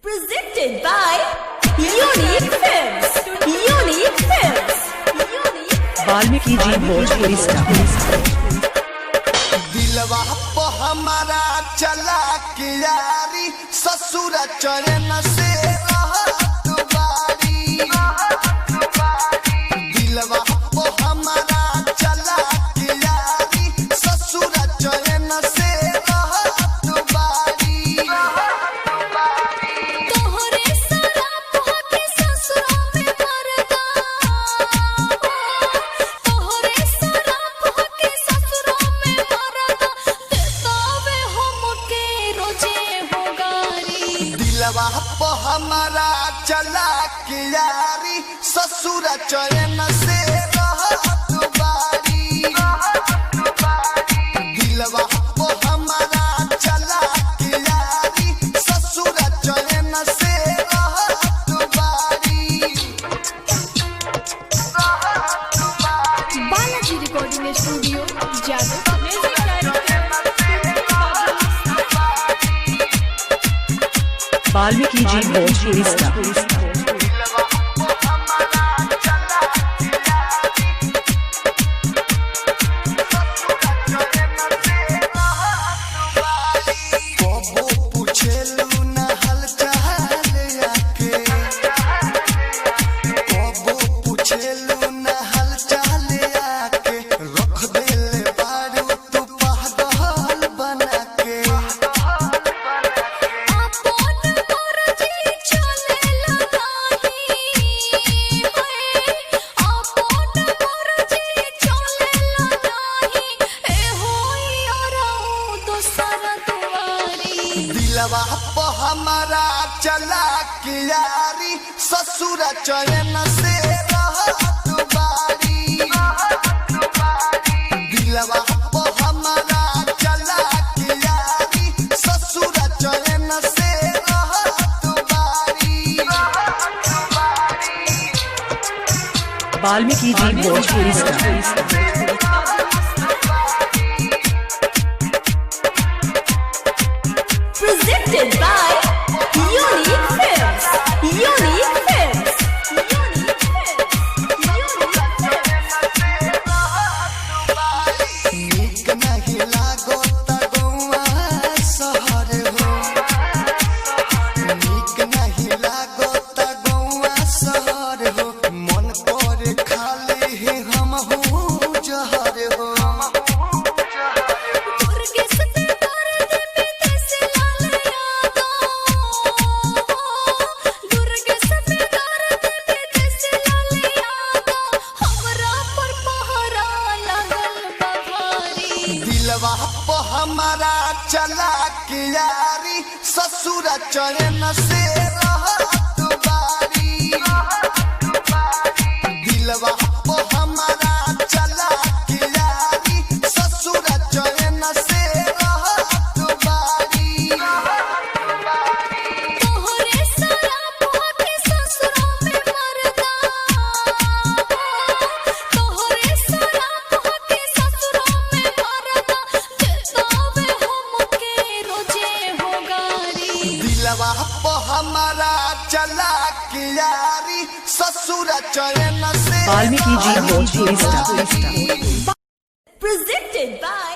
Presented by Unique Films. Unique Films. Valmiki ji Bhojpuri star. दिलवा पे हमारा चला के यारी ससुर चरण से रहत बारी। दिलवा पे हमारा चला के यारी ससुर चरण से रहत बारी। तोहरे सराप होके ससुरा में मरदा। तोहरे सराप होके ससुरा में मरदा। देतावे हमके रोजे हो गारी। दिलवा पे हमारा चला के यारी ससुर चरण से रहत बारी। दिलवा पे हमारा चला के यारी ससुर चरण से रहत बारी। Balaji recording studio Jadav. Valmiki ji Bhojpuri star. दिलवा पे हमारा चला के यारी ससुर चरण से रहत बारी। दिलवा पे हमारा चला के यारी ससुर चरण से रहत बारी। Valmiki ji Bhojpuri star. Presented by Unique Films. Unique Films. Unique Films. नीक नहीं लागो तगुआ शहर हो। नीक नहीं लागो तगुआ शहर हो। मन पर खाली ही हम हो जहर हो। दिलवा पे हमारा चला के यारी ससुर चरण से रहत बारी। दिलवा पे हमारा चला के यारी ससुर चरण से रहत बारी। तोहरे सराप होके ससुरा में मरदा। तोहरे सराप होके ससुरा में मरदा। देतावे हमके रोजे हो गारी। दिलवा पे हमारा चला के यारी ससुर चरण से Valmiki ji Bhojpuri star. Presented by